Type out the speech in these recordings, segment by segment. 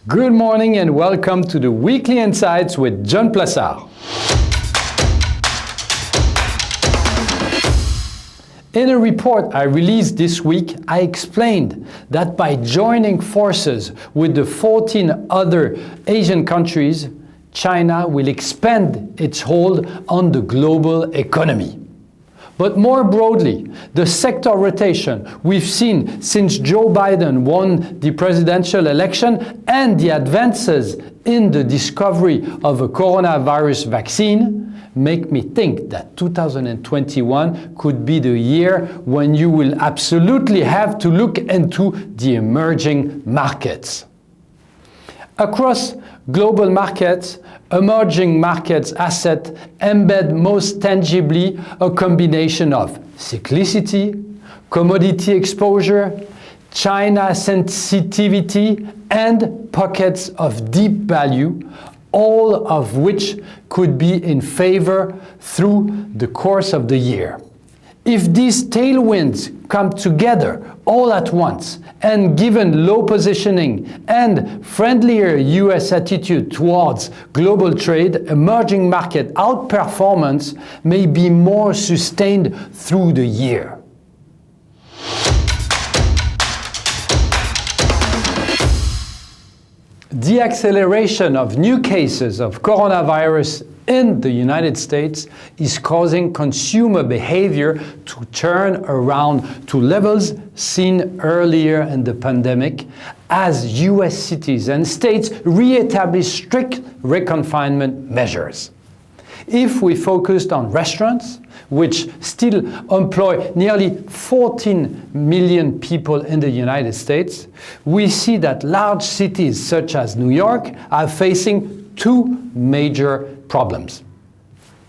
Good morning and welcome to the Weekly Insights with John Plassard. In a report I released this week, I explained that by joining forces with the 14 other Asian countries, China will expand its hold on the global economy. But more broadly, the sector rotation we've seen since Joe Biden won the presidential election and the advances in the discovery of a coronavirus vaccine make me think that 2021 could be the year when you will absolutely have to look into the emerging markets. Across global markets, emerging markets assets embed most tangibly a combination of cyclicity, commodity exposure, China sensitivity, and pockets of deep value, all of which could be in favor through the course of the year. If these tailwinds come together all at once, and given low positioning and friendlier US attitude towards global trade, emerging market outperformance may be more sustained through the year. The acceleration of new cases of coronavirus in the United States is causing consumer behavior to turn around to levels seen earlier in the pandemic as US cities and states re-establish strict reconfinement measures. If we focused on restaurants, which still employ nearly 14 million people in the United States, we see that large cities such as New York are facing two major problems.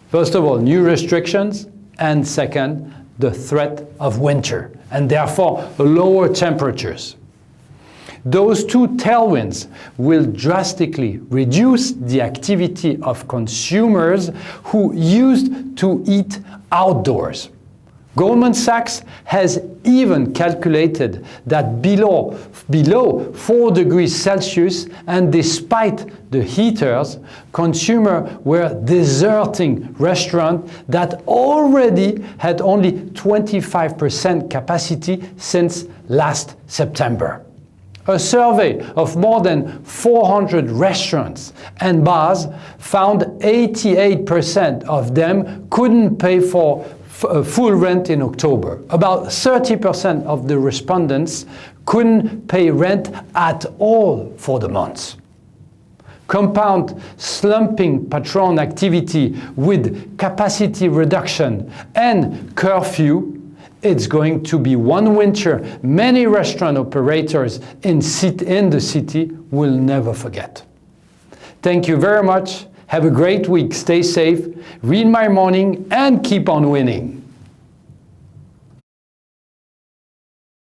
First of all, new restrictions, and second, the threat of winter, and therefore lower temperatures. Those two tailwinds will drastically reduce the activity of consumers who used to eat outdoors. Goldman Sachs has even calculated that below 4 degrees Celsius and despite the heaters, consumers were deserting restaurants that already had only 25% capacity since last September. A survey of more than 400 restaurants and bars found 88% of them couldn't pay for full rent in October. About 30% of the respondents couldn't pay rent at all for the months. Compound slumping patron activity with capacity reduction and curfew, it's going to be one winter many restaurant operators in the city will never forget. Thank you very much. Have a great week. Stay safe. Read my morning and keep on winning.